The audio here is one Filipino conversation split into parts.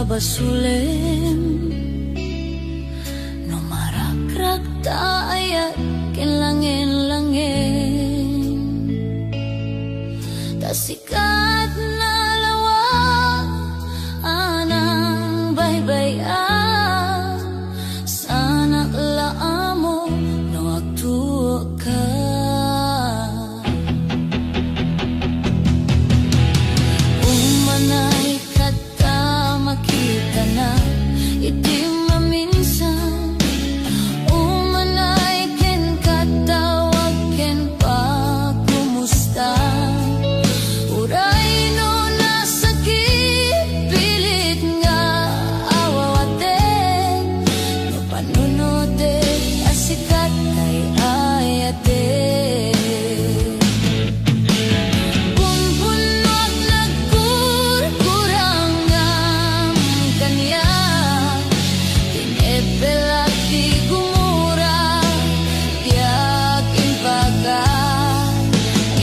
basulem no marakrak ta ayat kinlangin-langin tasikat na lawak anang baybay-an sana laamo no agtuo ka umanay kata makita na iti maminsan umanay ken katawag ken pa kumusta uray no nasakit pilit nga awawate no panunode asikat kay ayate kumpunot nagkurkurangam kanya tinepelak di gumura tiyak imbaga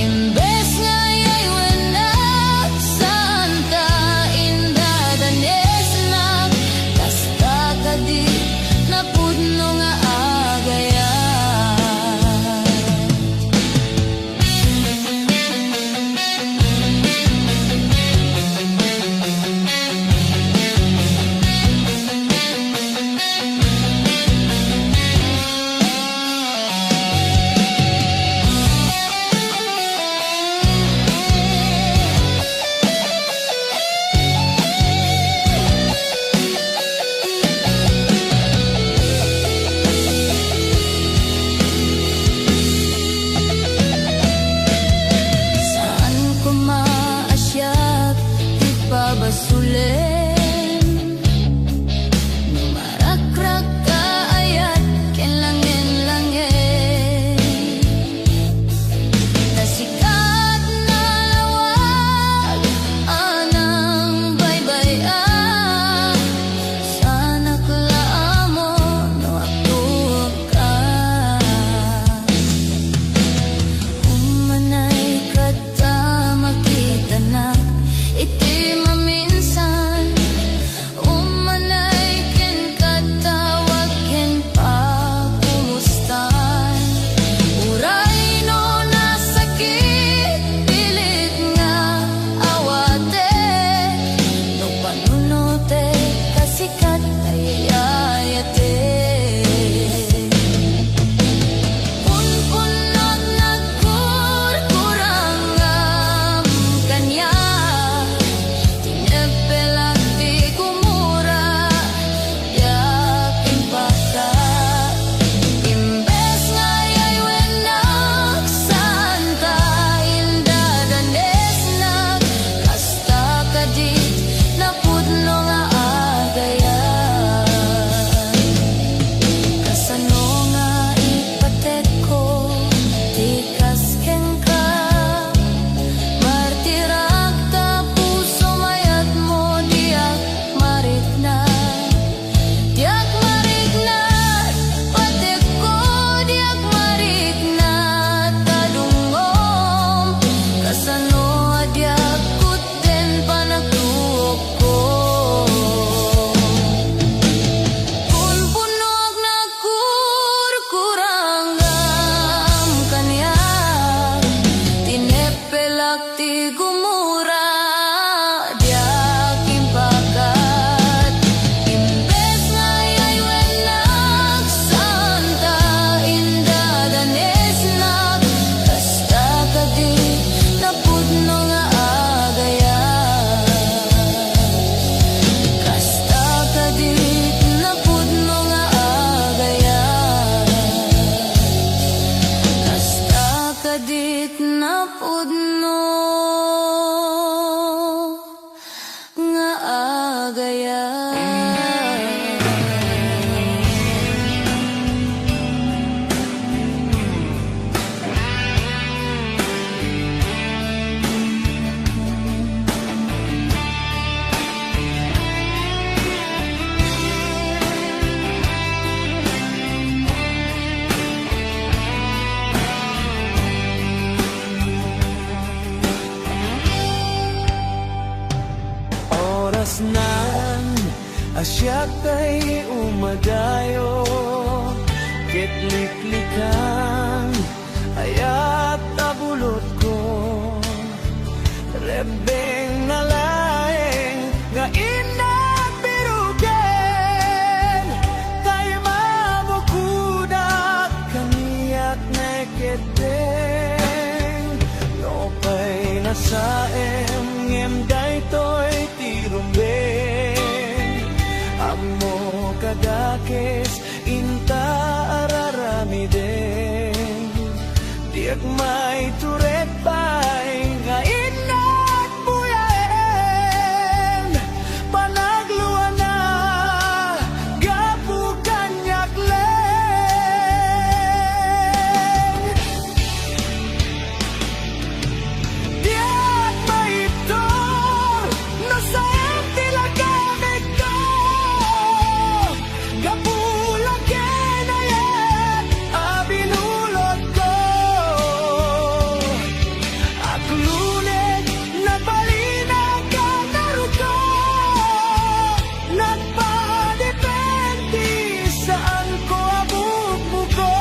imbes ngayay wenak santa indah dan esnak kasta kadi napudno nga agaya saan ko maasyat di pa basulem no marakrak ka ayat kinlangin-langin tasikat na lawag anang baybay-an sana klaamo no agtuo ka umanay kata makita na iti maminsan umanay ken katawag ken pa kumustan uray no nasakit pilit nga awate no panunote kasikat ay ayate punpunot nagkurkurangam kanya tinepelak di gumura tiyak impaka imbes ngayay wenak santa indah dan esnak kasta kadit napudno nga agaya kasano nga ipatek ko tikas ken ka martirak ta puso mayat mo diak mariknat patek ko diak mariknat kadungom kasano diak kuten panagtuok ko punpunog nagkurkurangam kanya tinepelak ti gumura diak impakat imbes ngayay wenak santa indah dan esnak kasta kadi napudno nga agaya kasta kadi napudno nga agaya kasta kadit napudno nga agaya tay umadayo ket liklikan ayat abulot ko rebeng nalaeng nga inat birugen tay mamukudak kaniyak neketeng no pay nasaem ngem daytoy tirumbeng amo kadakes inta araramiden diak may turet pay nga inat buyaen panagluan na gapu kanyak leng diak may itor no sayang tilagamit ko gapulaken ayat abinulot ko aklunet nagbalinag ka naruto nagpadepende saan ko abugbuko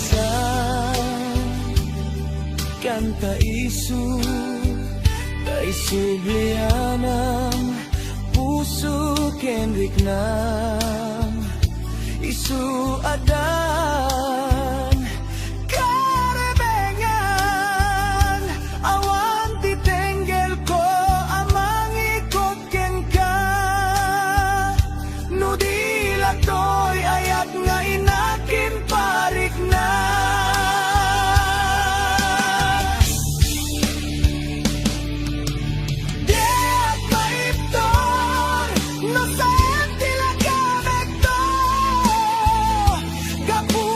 palubusan kanta isu kay sublianam puso kenrik nam isu adan karebengan awan titenggel ko amang ikot ken ka no dila toy ayat nga inakin parik na diak maiptor no sayang tilagamit to gapu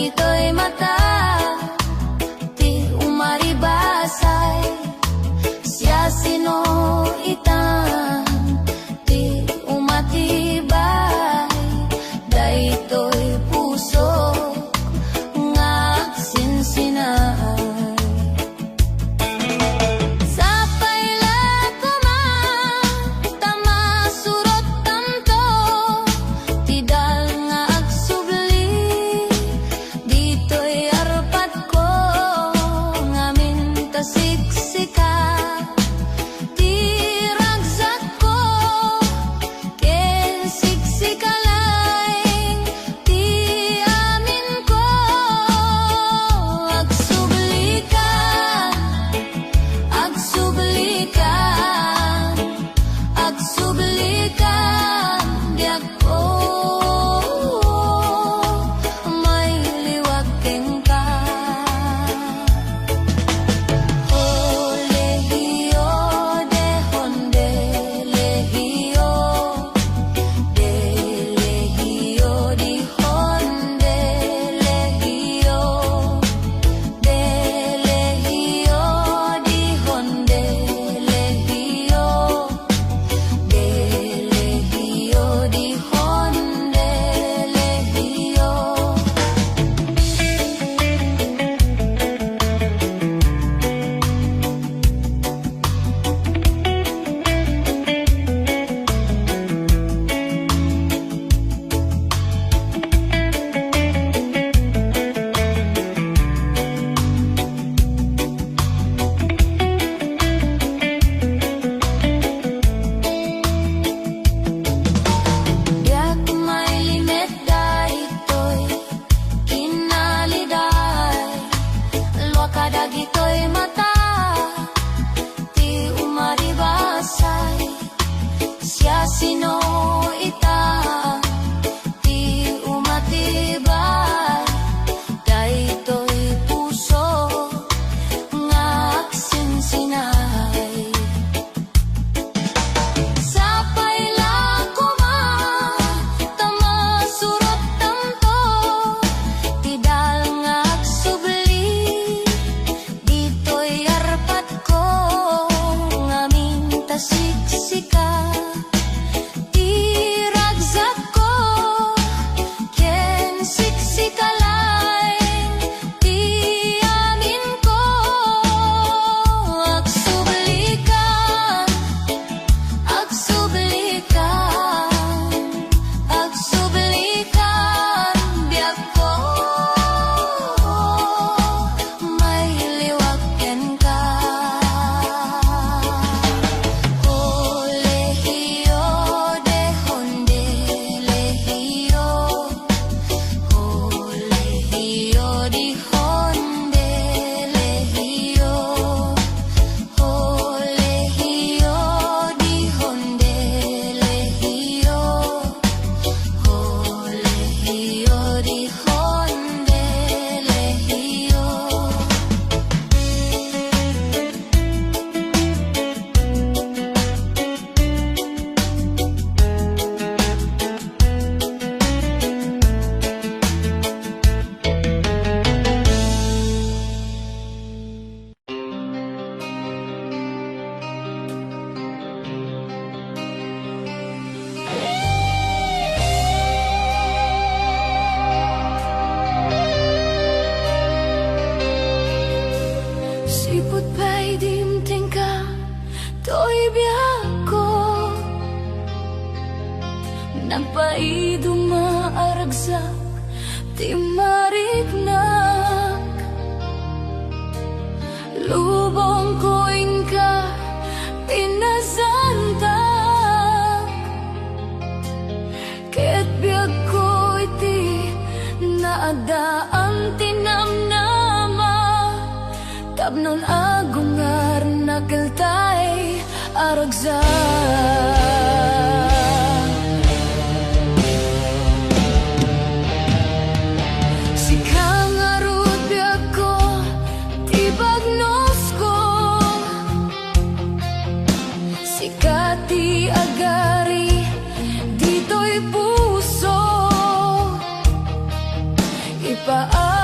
dagito'y mata, ti umaribasay, siya sino itang, ti umatibay, daytoy puso nga sinsinay. Sa payla kuma, tama surot tanto, tidal nga agsubli, dito'y arpat ko, ngamin tasiksika, tiragsak ko, ken siksikalaing, ti amin ko, agsublikan, agsublikan, agsublikan, diag ko, may liwag ken ka. Lehiyo, dehon de lehiyo, de lehiyo, dihon de lehiyo, de lehiyo, dihon de lehiyo, de lehiyo, dihon de lehiyo. Yak may limit daytoy kinaliday, luwa ka dagitoy mata, ti umaribasay, siya sino itang, ti umatibay, daytoy puso nga sinsinay. Sa payla kuma, tama surot tanto, tidal nga agsubli, dito'y arpat ko, ngamin tasiksika, tiragsak ko, ken siksikalaing, ti amin ko, agsublikan, agsublikan, agsublikan, biag ko, may liwag ken ka. Lehiyo, dehon de lehiyo, lehiyo, dihon de lehiyo, lehiyo, dihon de lehiyo, lehiyo, dihon de lehiyo. Sipot pa'y dimting ka, to'y biyak ko, nagpaidong maaragsak, ti mariknak, lubong ko'y ka, pinasantak, ket biyak ko'y ti naadaan tinamnama, tapnon agungar nakeltay aragsak. Sikang arut biyak ko, ti bagnos ko, sikati agari, dito'y puso, ipaa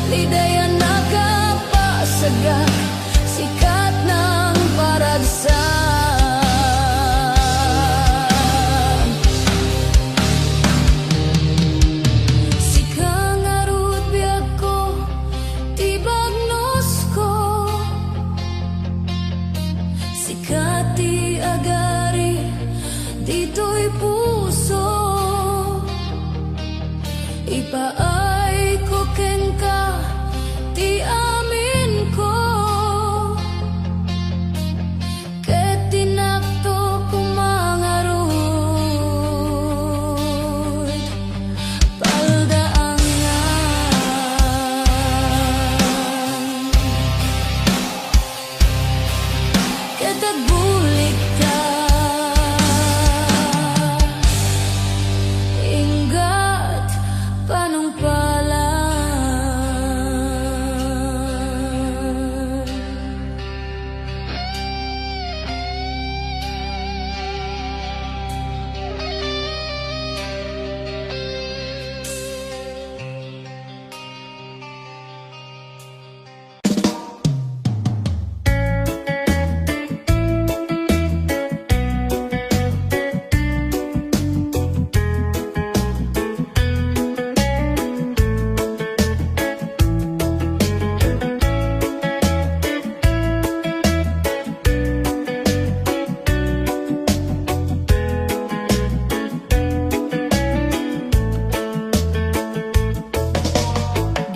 Lidaya nakapasaga, sikat ng paragsan. Sikang arut biag ko, tibagnos ko, sikat ti agari, dito'y puso. Ipaay ko ken ka, ti amin ko, ket tinakto kumangarod paldaangan. Ket agbulik ka, ingat panungpalan.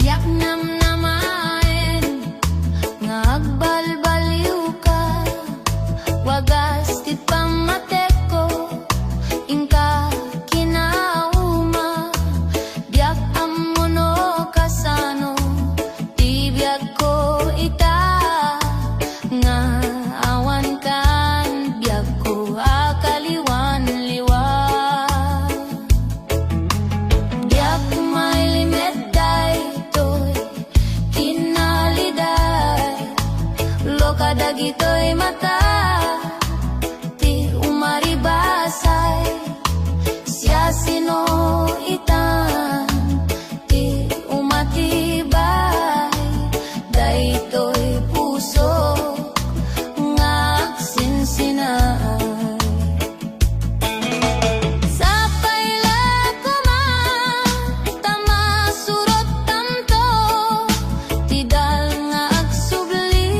Diyak namnamaen nga agbalbaliw ka, wagas ti pamatek ko, ingka kinauma. Diyak amuno kasano, ti biag ko ita, nga awan kan biag ko akaliwan-liwa. Diyak may limit daytoy kinaliday, loka dagitoy mata, ti umaribasay, siya sino itan, ti umatibay, daytoy puso nga sinsinay. Sa paila ko tamasurot tanto, tidal nga agsubli,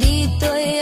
dito'y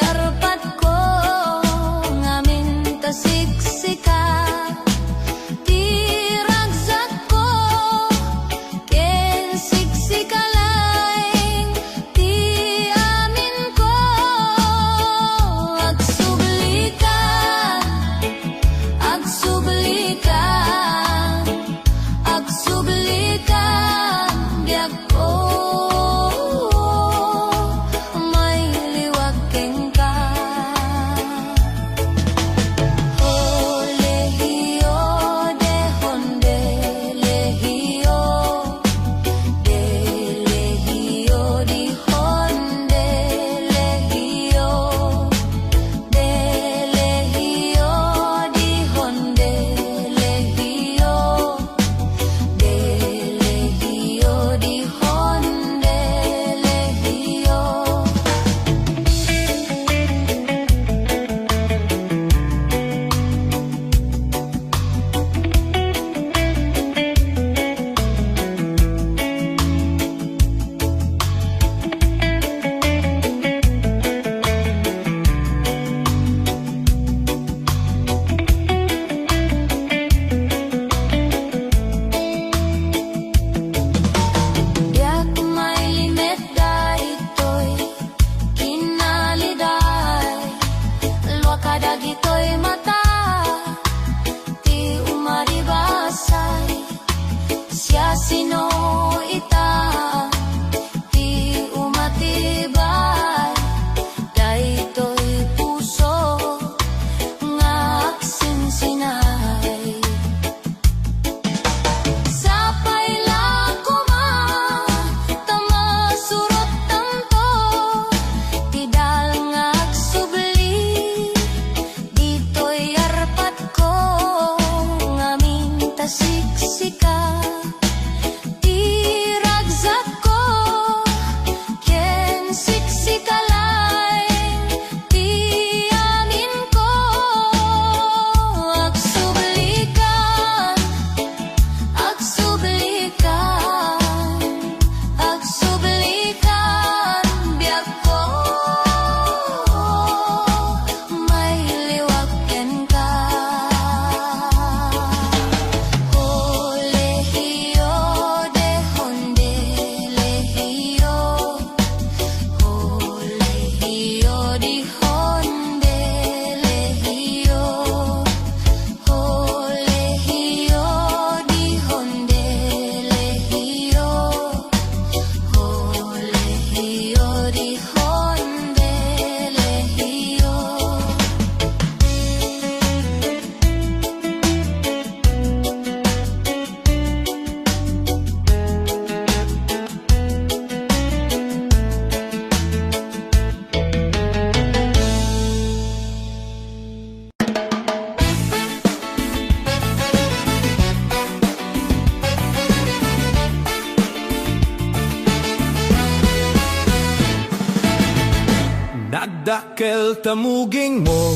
Nagdakkel tamuging mo,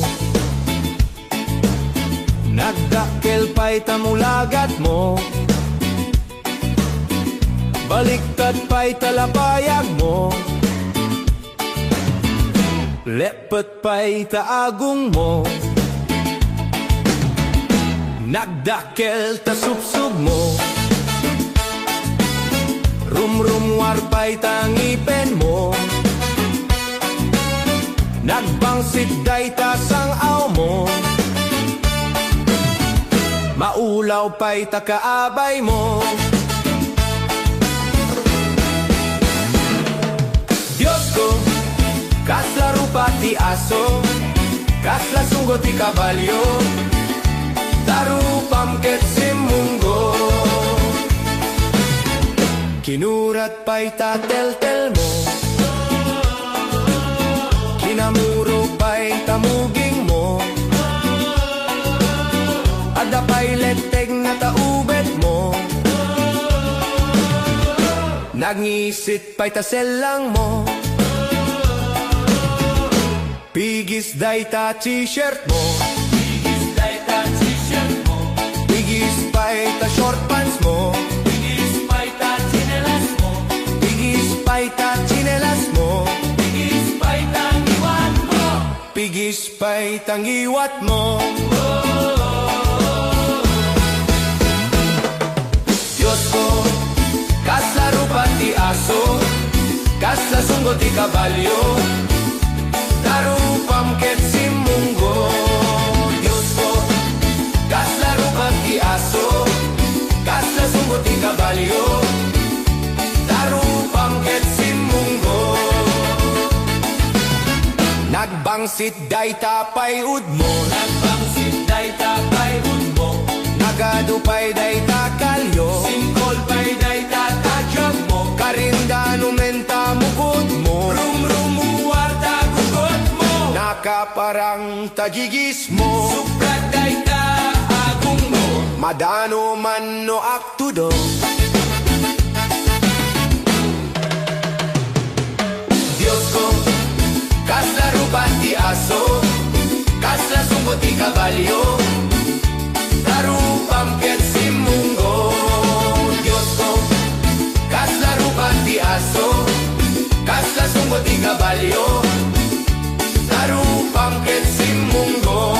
nagdakkel pa'y tamulagat mo, baliktad pa'y talapayag mo, lepet pa'y taagong mo. Nagdakkel ta subsub mo, rumrumwar pa'y tangipen mo, nagbangsit day ta sangaw mo, maulaw pa'y takaabay mo. Diyos ko, kaslaro pati aso, kasla sunggo ti kabalyo, tarupam ket simunggo. Kinurat pa'y tatel-tel mo, kinamuro pa'y tamuging mo, ada pa'y leteg na taubet mo, nagngisit pa'y taselang mo, pigis day ta t-shirt mo, pigis day ta t-shirt mo, pigis pa'y ta short pants mo, pigis pa'y ta chinelas mo, pigis pa'y ta chinelas mo, pigis pa'y tangiwat mo, pigis pa'y tangiwat mo. Diyos ko, kaslaro pati aso, kasla sunggo ti kabalyo, tarupam ket simunggo. Diyos ko, kaslaro pati aso, kasla sunggo ti kabalyo, tarupam ket simunggo. Nagbangsit day tapay ud mo, nagbangsit day tapay ud mo, nagado pay day takalyo, singkol pay day tatajag mo, karindano menta mukod mo, rumrumuwar tagugot mo, nakaparang tagigis mo, suprat day taagong mo, madano man no aktudo. Diyos ko, kaslaro pati aso, kasla sunggo ti kabalyo, tarupam ket simunggo. Diyos ko, kaslaro pati aso, kasla sunggo ti kabalyo, tarupam ket simunggo.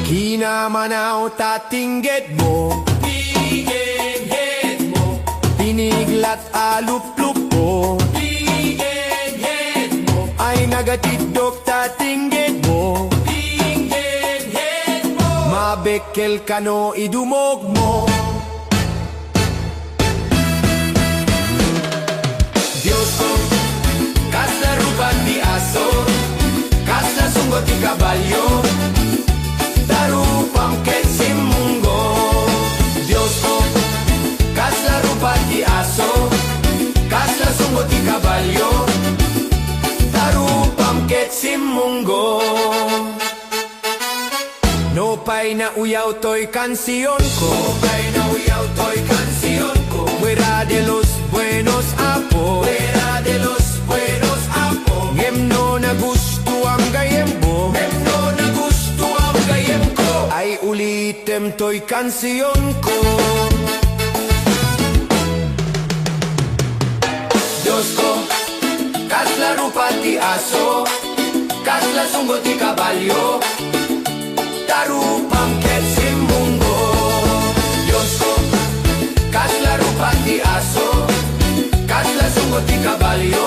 Kinamanaw tatingget mo, tingget mo, piniglat aluplup mo, tingget mo, ay nagatidok tatingget mo, tingget mo, mabekkel kano idumog mo. Diyos ko, kaslaro pati aso, kasla sunggo ti kabalyo, tarupam ket simunggo. Diyos ko, kaslaro pati aso, kasla sunggo ti kabalyo, tarupam ket simunggo. No pay na uyaw to'y kansiyon ko, no pay na uyaw to'y kansiyon ko, fuera de los buenos apo, fuera de los buenos apo, ngemno na gusto ang gayem mo, ngemno na gusto ang gayem ko, ay ulitem to'y kansiyon ko. Diyos ko, kaslaro pati aso, kasla sunggo ti kabalyo, tarupam ket simunggo. Diyos ko, kaslaro pati aso, kasla sunggo ti kabalyo,